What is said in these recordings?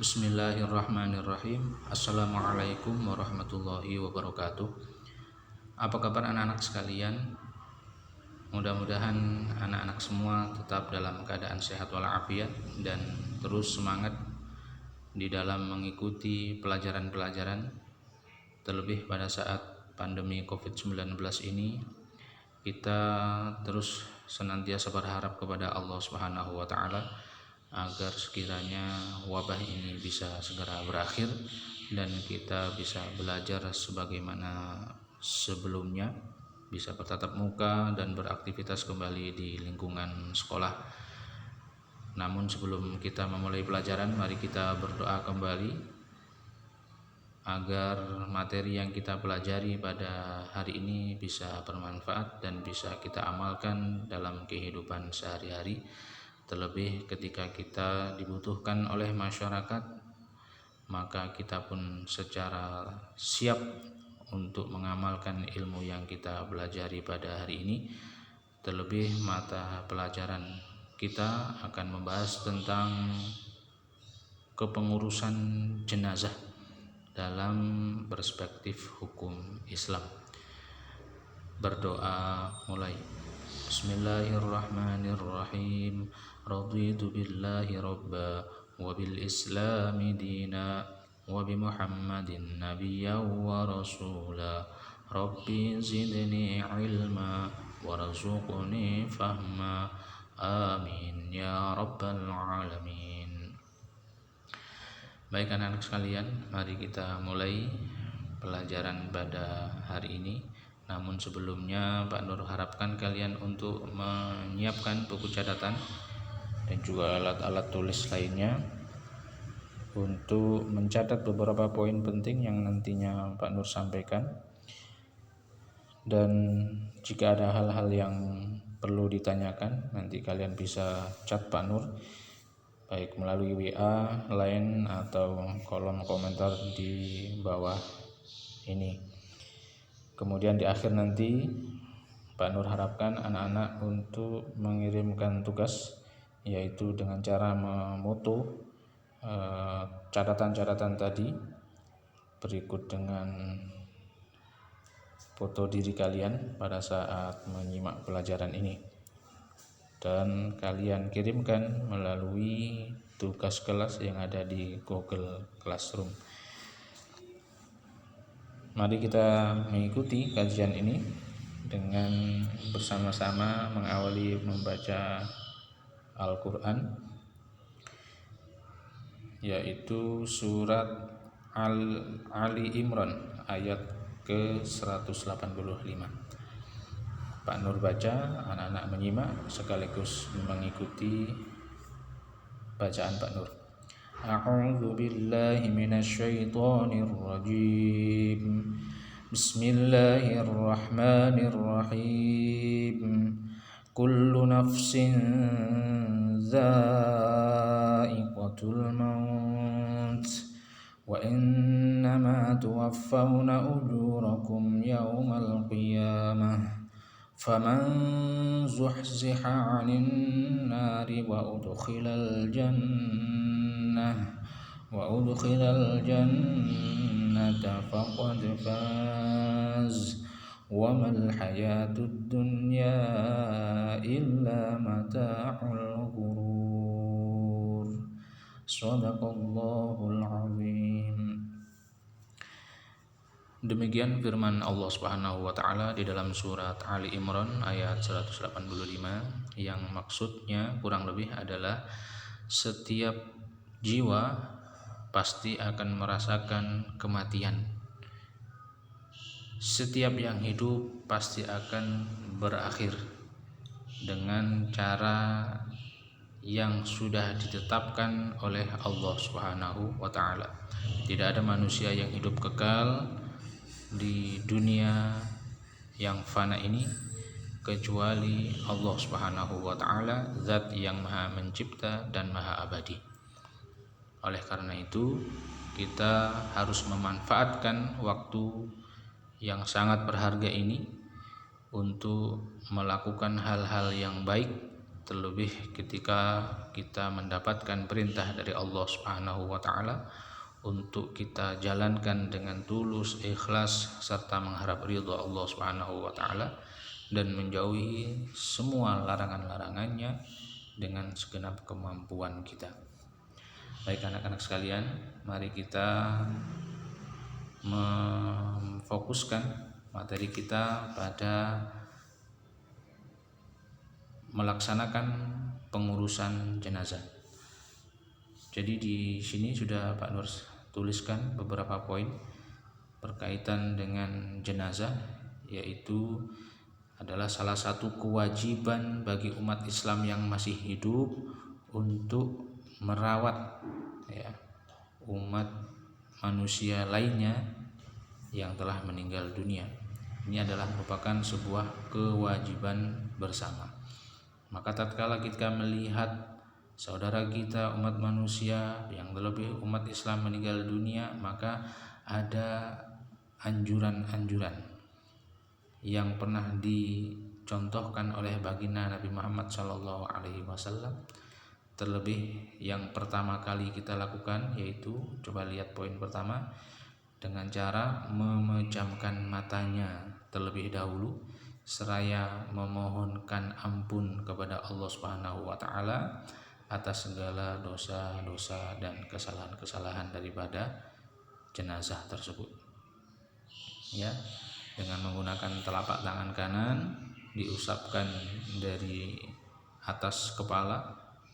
Bismillahirrahmanirrahim. Assalamualaikum warahmatullahi wabarakatuh. Apa kabar anak-anak sekalian? Mudah-mudahan anak-anak semua tetap dalam keadaan sehat walafiat dan terus semangat di dalam mengikuti pelajaran-pelajaran. Terlebih pada saat pandemi COVID-19 ini, kita terus senantiasa berharap kepada Allah Subhanahu wa taala agar sekiranya wabah ini bisa segera berakhir dan kita bisa belajar sebagaimana sebelumnya, bisa bertatap muka dan beraktivitas kembali di lingkungan sekolah. Namun sebelum kita memulai pelajaran, mari kita berdoa kembali agar materi yang kita pelajari pada hari ini bisa bermanfaat dan bisa kita amalkan dalam kehidupan sehari-hari. Terlebih ketika kita dibutuhkan oleh masyarakat, maka kita pun secara siap untuk mengamalkan ilmu yang kita pelajari pada hari ini. Terlebih mata pelajaran kita akan membahas tentang kepengurusan jenazah dalam perspektif hukum Islam. Berdoa mulai. Bismillahirrahmanirrahim. Raditu billahi rabba wa bil islami dina wa bi muhammadin nabiyya wa rasula. Rabbi zidni ilma warzuqni fahma. Amin ya rabbal alamin. Baik anak-anak sekalian, mari kita mulai pelajaran pada hari ini. Namun sebelumnya Pak Nur harapkan kalian untuk menyiapkan buku catatan dan juga alat-alat tulis lainnya untuk mencatat beberapa poin penting yang nantinya Pak Nur sampaikan. Dan jika ada hal-hal yang perlu ditanyakan, nanti kalian bisa chat Pak Nur baik melalui WA, Line atau kolom komentar di bawah ini. Kemudian di akhir nanti Pak Nur harapkan anak-anak untuk mengirimkan tugas, yaitu dengan cara memoto catatan-catatan tadi berikut dengan foto diri kalian pada saat menyimak pelajaran ini, dan kalian kirimkan melalui tugas kelas yang ada di Google Classroom. Mari kita mengikuti kajian ini dengan bersama-sama mengawali membaca Al-Quran, yaitu surat Ali Imran ayat ke-185. Pak Nur baca, anak-anak menyimak sekaligus mengikuti bacaan Pak Nur. A'udzu billahi minasyaitonir rajim. Bismillahirrahmanirrahim. Kullu nafsin dha'iqatul maut wa innama tuwaffawna ujurakum yawmal qiyamah. Faman zuhziha 'anil nari wa udkhilal jannata faqad faz wa mal hayatud dunya illa mata'ul ghurur. Shadaqallahul azim. Demikian firman Allah Subhanahu wa taala di dalam surat Ali Imran ayat 185, yang maksudnya kurang lebih adalah setiap jiwa pasti akan merasakan kematian. Setiap yang hidup pasti akan berakhir dengan cara yang sudah ditetapkan oleh Allah Subhanahu wa taala. Tidak ada manusia yang hidup kekal di dunia yang fana ini kecuali Allah Subhanahu wa taala, zat yang maha mencipta dan maha abadi. Oleh karena itu, kita harus memanfaatkan waktu yang sangat berharga ini untuk melakukan hal-hal yang baik terlebih ketika kita mendapatkan perintah dari Allah Subhanahu wa taala untuk kita jalankan dengan tulus, ikhlas serta mengharap ridha Allah Subhanahu wa taala dan menjauhi semua larangan-larangannya dengan segenap kemampuan kita. Baik anak-anak sekalian, mari kita memfokuskan materi kita pada melaksanakan pengurusan jenazah. Jadi di sini sudah Pak Nur tuliskan beberapa poin berkaitan dengan jenazah, yaitu adalah salah satu kewajiban bagi umat Islam yang masih hidup untuk merawat umat manusia lainnya yang telah meninggal dunia. Ini adalah merupakan sebuah kewajiban bersama. Maka tatkala kita melihat saudara kita umat manusia yang terlebih umat Islam meninggal dunia, maka ada anjuran-anjuran yang pernah dicontohkan oleh baginda Nabi Muhammad SAW. Terlebih yang pertama kali kita lakukan yaitu, coba lihat poin pertama, dengan cara memejamkan matanya terlebih dahulu seraya memohonkan ampun kepada Allah Subhanahu wa taala atas segala dosa-dosa dan kesalahan-kesalahan daripada jenazah tersebut. Ya, dengan menggunakan telapak tangan kanan diusapkan dari atas kepala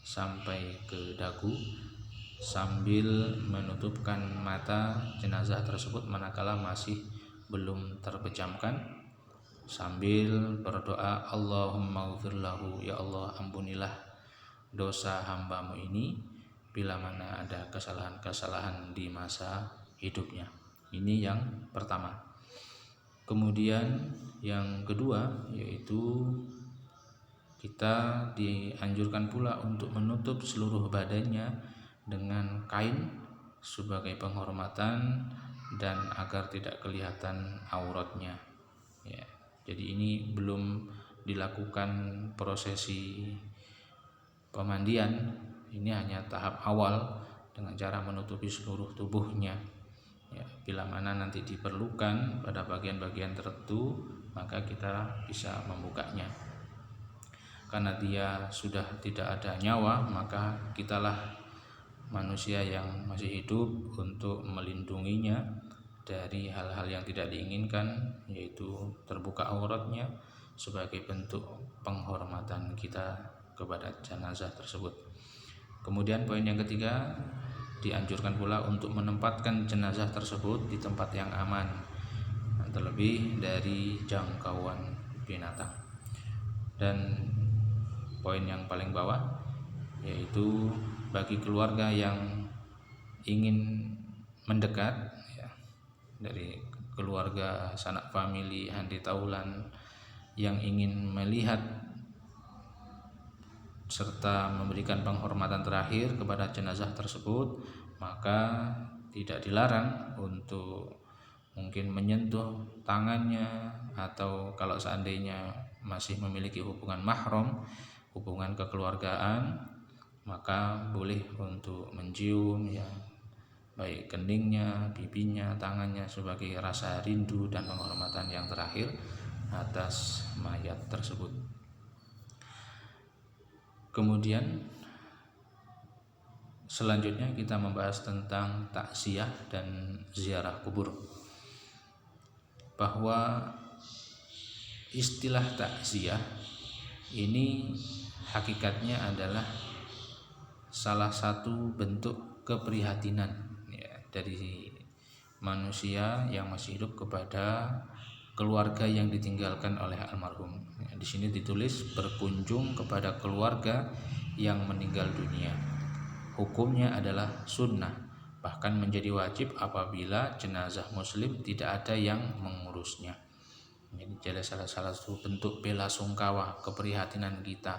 sampai ke dagu sambil menutupkan mata jenazah tersebut manakala masih belum terpejamkan, sambil berdoa, Allahumma ghfir lahu, ya Allah ampunilah dosa hambamu ini bila mana ada kesalahan-kesalahan di masa hidupnya. Ini yang pertama. Kemudian yang kedua yaitu kita dianjurkan pula untuk menutup seluruh badannya dengan kain sebagai penghormatan dan agar tidak kelihatan auratnya. Ya, jadi ini belum dilakukan prosesi pemandian, ini hanya tahap awal dengan cara menutupi seluruh tubuhnya. Ya, bila mana nanti diperlukan pada bagian-bagian tertentu, maka kita bisa membukanya. Karena dia sudah tidak ada nyawa, maka kitalah manusia yang masih hidup untuk melindunginya dari hal-hal yang tidak diinginkan, yaitu terbuka auratnya sebagai bentuk penghormatan kita kepada jenazah tersebut. Kemudian poin yang ketiga, dianjurkan pula untuk menempatkan jenazah tersebut di tempat yang aman, terlebih dari jangkauan binatang. Dan poin yang paling bawah yaitu bagi keluarga yang ingin mendekat dari keluarga sanak famili handi taulan yang ingin melihat serta memberikan penghormatan terakhir kepada jenazah tersebut, maka tidak dilarang untuk mungkin menyentuh tangannya, atau kalau seandainya masih memiliki hubungan mahram, hubungan kekeluargaan, maka boleh untuk mencium baik keningnya, pipinya, tangannya sebagai rasa rindu dan penghormatan yang terakhir atas mayat tersebut. Kemudian selanjutnya kita membahas tentang takziah dan ziarah kubur. Bahwa istilah takziah ini hakikatnya adalah salah satu bentuk keprihatinan dari manusia yang masih hidup kepada keluarga yang ditinggalkan oleh almarhum. Di sini ditulis berkunjung kepada keluarga yang meninggal dunia. Hukumnya adalah sunnah, bahkan menjadi wajib apabila jenazah muslim tidak ada yang mengurusnya. Jadi salah satu bentuk bela sungkawa keprihatinan kita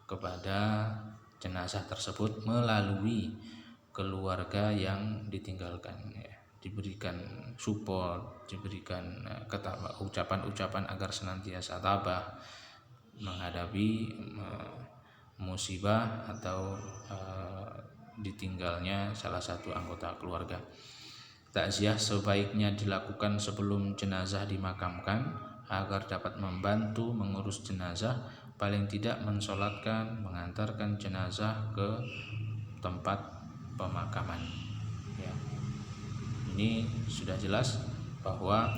kepada jenazah tersebut melalui keluarga yang ditinggalkan, diberikan support, diberikan ucapan-ucapan agar senantiasa tabah menghadapi musibah atau ditinggalnya salah satu anggota keluarga. Takziah sebaiknya dilakukan sebelum jenazah dimakamkan agar dapat membantu mengurus jenazah, paling tidak mensolatkan, mengantarkan jenazah ke tempat pemakaman. Ya. Ini sudah jelas bahwa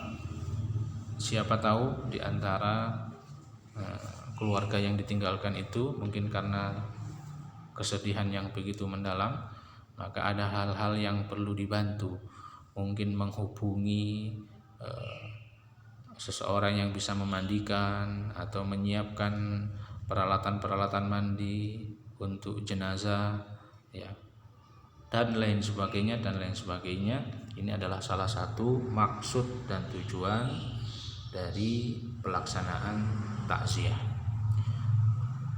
siapa tahu di antara keluarga yang ditinggalkan itu mungkin karena kesedihan yang begitu mendalam, maka ada hal-hal yang perlu dibantu, mungkin menghubungi seseorang yang bisa memandikan atau menyiapkan peralatan-peralatan mandi untuk jenazah, ya, dan lain sebagainya. Ini adalah salah satu maksud dan tujuan dari pelaksanaan takziah.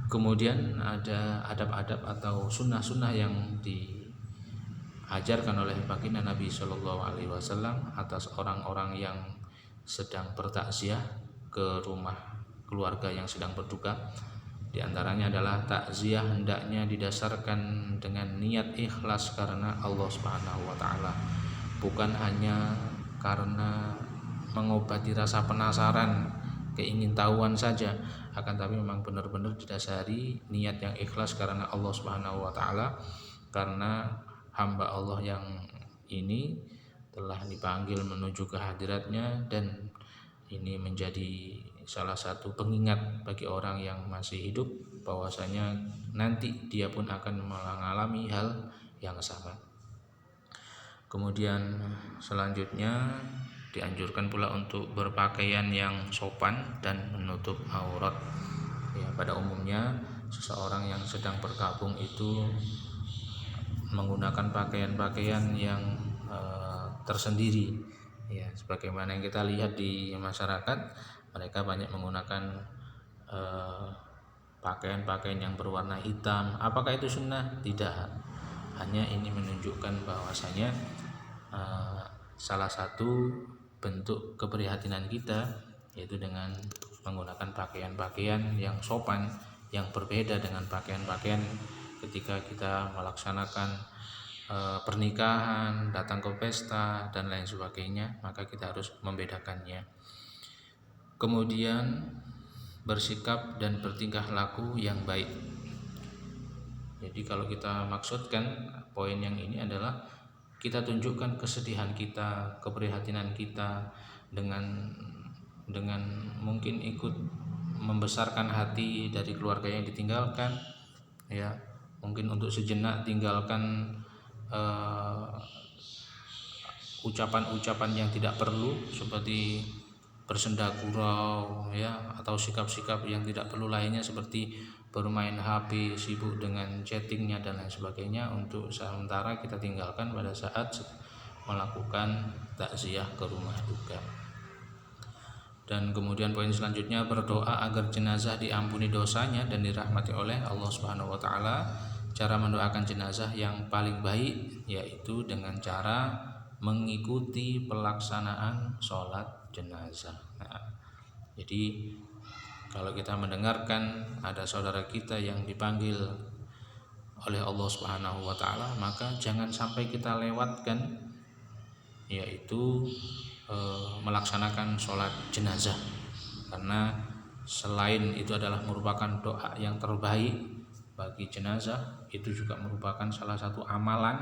Kemudian ada adab-adab atau sunnah-sunnah yang diajarkan oleh baginda Nabi Shallallahu Alaihi Wasallam atas orang-orang yang sedang bertakziah ke rumah keluarga yang sedang berduka. Di antaranya adalah takziah hendaknya didasarkan dengan niat ikhlas karena Allah Subhanahu wa taala, bukan hanya karena mengobati rasa penasaran, keingintahuan saja, akan tapi memang benar-benar didasari niat yang ikhlas karena Allah Subhanahu wa taala, karena hamba Allah yang ini telah dipanggil menuju ke hadiratnya, dan ini menjadi salah satu pengingat bagi orang yang masih hidup bahwasanya nanti dia pun akan mengalami hal yang sama. Kemudian selanjutnya dianjurkan pula untuk berpakaian yang sopan dan menutup aurat. Ya, pada umumnya seseorang yang sedang berkabung itu menggunakan pakaian-pakaian yang tersendiri. Ya, sebagaimana yang kita lihat di masyarakat, mereka banyak menggunakan pakaian-pakaian yang berwarna hitam. Apakah itu sunnah? Tidak. Hanya ini menunjukkan bahwasanya salah satu bentuk keprihatinan kita yaitu dengan menggunakan pakaian-pakaian yang sopan, yang berbeda dengan pakaian-pakaian ketika kita melaksanakan pernikahan, datang ke pesta dan lain sebagainya, maka kita harus membedakannya. Kemudian bersikap dan bertingkah laku yang baik. Jadi kalau kita maksudkan poin yang ini adalah kita tunjukkan kesedihan kita, keprihatinan kita dengan mungkin ikut membesarkan hati dari keluarga yang ditinggalkan, ya, mungkin untuk sejenak tinggalkan ucapan-ucapan yang tidak perlu seperti bersenda gurau, ya, atau sikap-sikap yang tidak perlu lainnya seperti bermain HP, sibuk dengan chattingnya dan lain sebagainya, untuk sementara kita tinggalkan pada saat melakukan takziah ke rumah duka. Dan kemudian poin selanjutnya berdoa agar jenazah diampuni dosanya dan dirahmati oleh Allah Subhanahu wa taala. Cara mendoakan jenazah yang paling baik yaitu dengan cara mengikuti pelaksanaan sholat jenazah. Nah, jadi kalau kita mendengarkan ada saudara kita yang dipanggil oleh Allah Subhanahu wa taala, maka jangan sampai kita lewatkan, yaitu melaksanakan sholat jenazah, karena selain itu adalah merupakan doa yang terbaik bagi jenazah, itu juga merupakan salah satu amalan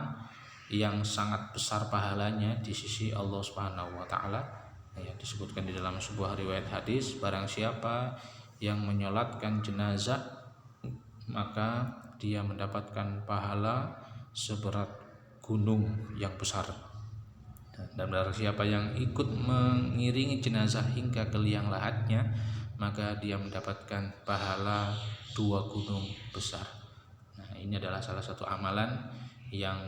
yang sangat besar pahalanya di sisi Allah Subhanahu wa taala. Ya, disebutkan di dalam sebuah riwayat hadis, barang siapa yang menyolatkan jenazah maka dia mendapatkan pahala seberat gunung yang besar, dan barang siapa yang ikut mengiringi jenazah hingga ke liang lahatnya maka dia mendapatkan pahala 2 gunung besar. Nah, ini adalah salah satu amalan yang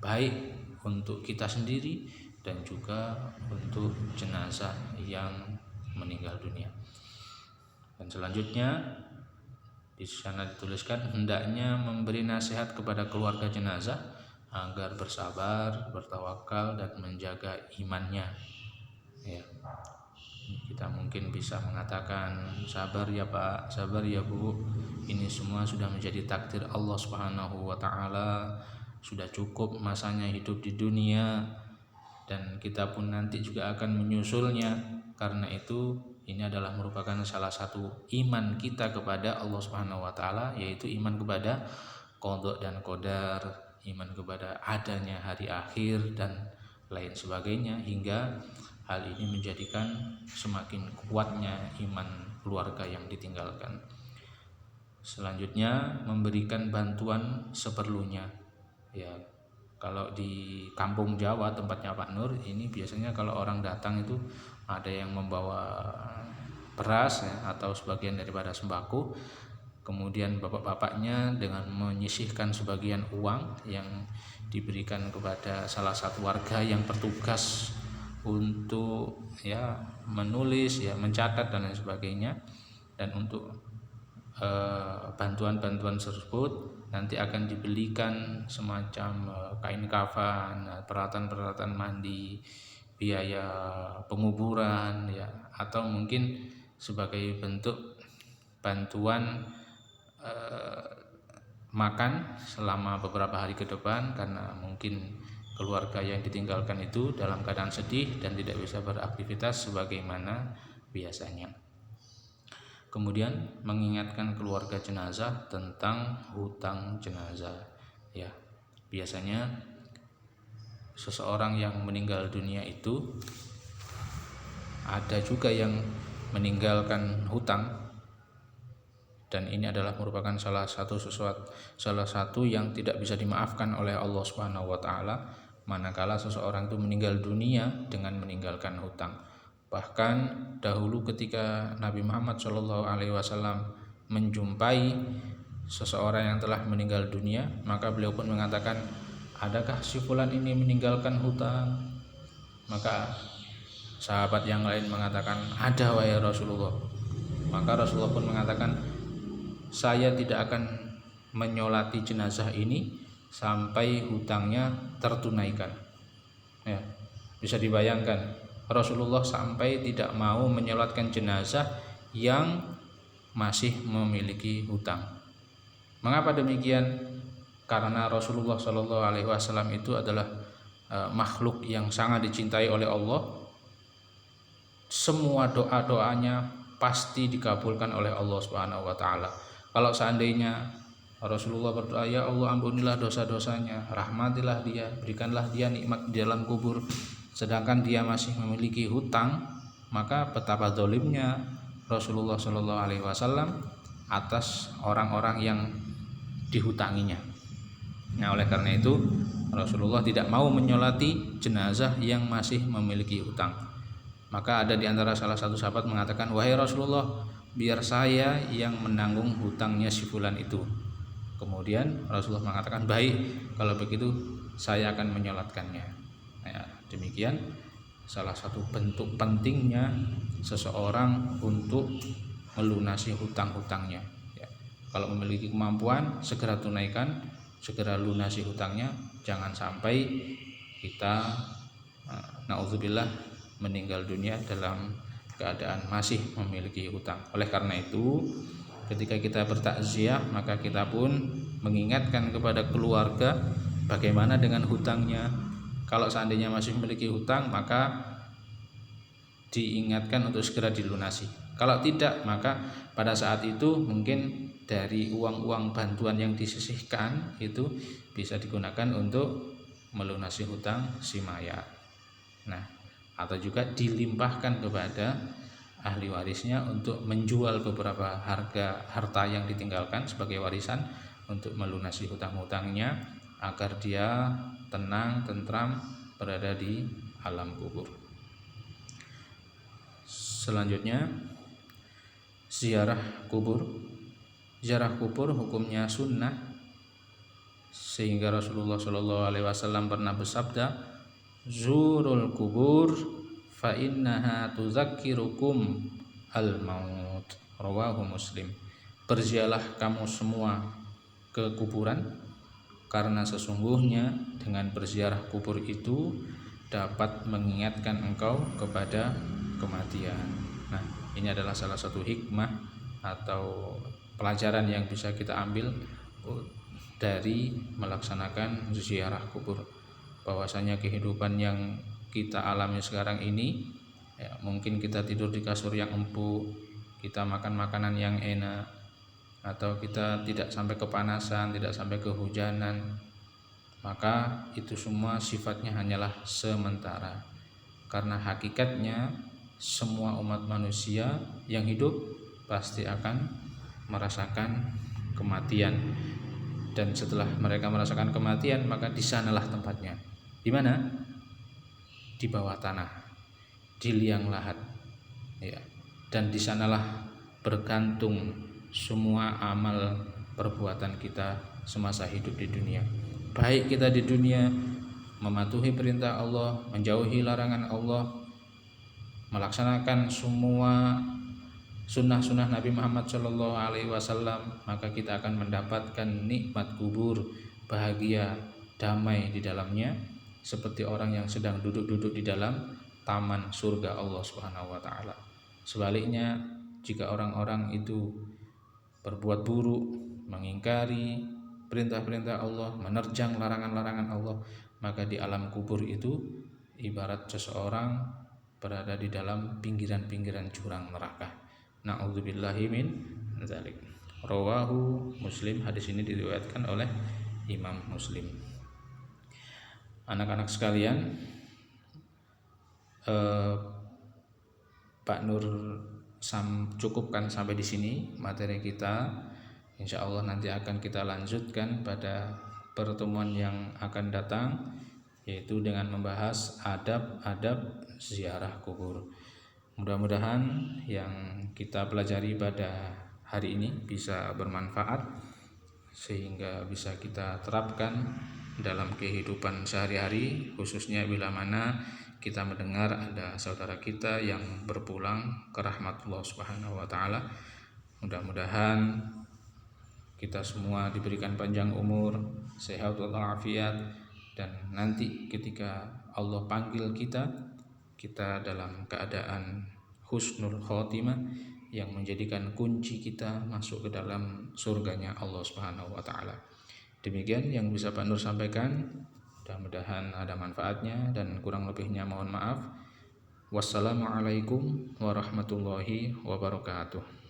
baik untuk kita sendiri dan juga untuk jenazah yang meninggal dunia. Dan selanjutnya di sana dituliskan hendaknya memberi nasihat kepada keluarga jenazah agar bersabar, bertawakal dan menjaga imannya. Ya. Kita mungkin bisa mengatakan, sabar ya Pak, sabar ya Bu, ini semua sudah menjadi takdir Allah Subhanahu wa taala, sudah cukup masanya hidup di dunia dan kita pun nanti juga akan menyusulnya. Karena itu ini adalah merupakan salah satu iman kita kepada Allah Subhanahu wa taala, yaitu iman kepada qada dan qadar, iman kepada adanya hari akhir dan lain sebagainya, hingga hal ini menjadikan semakin kuatnya iman keluarga yang ditinggalkan. Selanjutnya, memberikan bantuan seperlunya. Ya, kalau di kampung Jawa tempatnya Pak Nur ini biasanya kalau orang datang itu ada yang membawa beras ya, atau sebagian daripada sembako. Kemudian bapak-bapaknya dengan menyisihkan sebagian uang yang diberikan kepada salah satu warga yang bertugas untuk ya menulis, ya mencatat dan lain sebagainya. Dan untuk bantuan-bantuan tersebut nanti akan dibelikan semacam kain kafan, peralatan-peralatan mandi, biaya penguburan ya, atau mungkin sebagai bentuk bantuan makan selama beberapa hari ke depan, karena mungkin keluarga yang ditinggalkan itu dalam keadaan sedih dan tidak bisa beraktivitas sebagaimana biasanya. Kemudian mengingatkan keluarga jenazah tentang hutang jenazah. Ya, biasanya seseorang yang meninggal dunia itu ada juga yang meninggalkan hutang, dan ini adalah merupakan salah satu yang tidak bisa dimaafkan oleh Allah Subhanahu wa taala manakala seseorang itu meninggal dunia dengan meninggalkan hutang. Bahkan dahulu ketika Nabi Muhammad SAW menjumpai seseorang yang telah meninggal dunia, maka beliau pun mengatakan, adakah si fulan ini meninggalkan hutang? Maka sahabat yang lain mengatakan, ada wahai Rasulullah. Maka Rasulullah pun mengatakan, saya tidak akan menyolati jenazah ini sampai hutangnya tertunaikan. Ya, bisa dibayangkan Rasulullah sampai tidak mau menyolatkan jenazah yang masih memiliki hutang. Mengapa demikian? Karena Rasulullah SAW itu adalah makhluk yang sangat dicintai oleh Allah. Semua doa-doanya pasti dikabulkan oleh Allah Subhanahu wa taala. Kalau seandainya Rasulullah berdoa, ya Allah ampunilah dosa-dosanya, rahmatilah dia, berikanlah dia nikmat di dalam kubur, sedangkan dia masih memiliki hutang, maka betapa zalimnya Rasulullah SAW atas orang-orang yang dihutanginya. Nah, oleh karena itu Rasulullah tidak mau menyolati jenazah yang masih memiliki hutang. Maka ada di antara salah satu sahabat mengatakan, wahai Rasulullah, biar saya yang menanggung hutangnya si fulan itu. Kemudian Rasulullah mengatakan, baik, kalau begitu saya akan menyolatkannya. Nah, demikian salah satu bentuk pentingnya seseorang untuk melunasi hutang-hutangnya. Ya, kalau memiliki kemampuan, segera tunaikan, segera lunasi hutangnya. Jangan sampai kita naudzubillah meninggal dunia dalam keadaan masih memiliki hutang. Oleh karena itu, ketika kita bertakziah, maka kita pun mengingatkan kepada keluarga bagaimana dengan hutangnya. Kalau seandainya masih memiliki hutang, maka diingatkan untuk segera dilunasi. Kalau tidak, maka pada saat itu mungkin dari uang-uang bantuan yang disisihkan itu bisa digunakan untuk melunasi hutang si mayat. Nah, atau juga dilimpahkan kepada ahli warisnya untuk menjual beberapa harta yang ditinggalkan sebagai warisan untuk melunasi hutang-hutangnya agar dia tenang, tentram berada di alam kubur. Selanjutnya, ziarah kubur. Ziarah kubur hukumnya sunnah, sehingga Rasulullah SAW pernah bersabda, zurul kubur fa innaha tuzakkirukum al-maut, rawahu Muslim. Berziarahlah kamu semua ke kuburan, karena sesungguhnya dengan berziarah kubur itu dapat mengingatkan engkau kepada kematian. Nah, ini adalah salah satu hikmah atau pelajaran yang bisa kita ambil dari melaksanakan ziarah kubur, bahwasanya kehidupan yang kita alami sekarang ini ya, mungkin kita tidur di kasur yang empuk, kita makan makanan yang enak, atau kita tidak sampai kepanasan, tidak sampai kehujanan, maka itu semua sifatnya hanyalah sementara. Karena hakikatnya semua umat manusia yang hidup pasti akan merasakan kematian, dan setelah mereka merasakan kematian maka di sanalah tempatnya. Di mana? Di bawah tanah, di liang lahat ya. Dan di sanalah bergantung semua amal perbuatan kita semasa hidup di dunia. Baik kita di dunia mematuhi perintah Allah, menjauhi larangan Allah, melaksanakan semua sunnah-sunnah Nabi Muhammad SAW, maka kita akan mendapatkan nikmat kubur, bahagia, damai di dalamnya, seperti orang yang sedang duduk-duduk di dalam taman surga Allah Subhanahu wa taala. Sebaliknya, jika orang-orang itu berbuat buruk, mengingkari perintah-perintah Allah, menerjang larangan-larangan Allah, maka di alam kubur itu ibarat seseorang berada di dalam pinggiran-pinggiran jurang neraka. Na'udzubillahi min dzalik. Rawahu Muslim. Hadis ini diriwayatkan oleh Imam Muslim. Anak-anak sekalian, Pak Nur cukupkan sampai di sini materi kita. Insya Allah nanti akan kita lanjutkan pada pertemuan yang akan datang, yaitu dengan membahas adab-adab ziarah kubur. Mudah-mudahan yang kita pelajari pada hari ini bisa bermanfaat, sehingga bisa kita terapkan dalam kehidupan sehari-hari, khususnya bila mana kita mendengar ada saudara kita yang berpulang ke rahmatullah Subhanahu wa taala. Mudah-mudahan kita semua diberikan panjang umur, sehat walafiat, dan nanti ketika Allah panggil kita dalam keadaan husnul khotimah yang menjadikan kunci kita masuk ke dalam surganya Allah Subhanahu wa taala. Demikian yang bisa Pak Nur sampaikan. Mudah-mudahan ada manfaatnya, dan kurang lebihnya mohon maaf. Wassalamualaikum warahmatullahi wabarakatuh.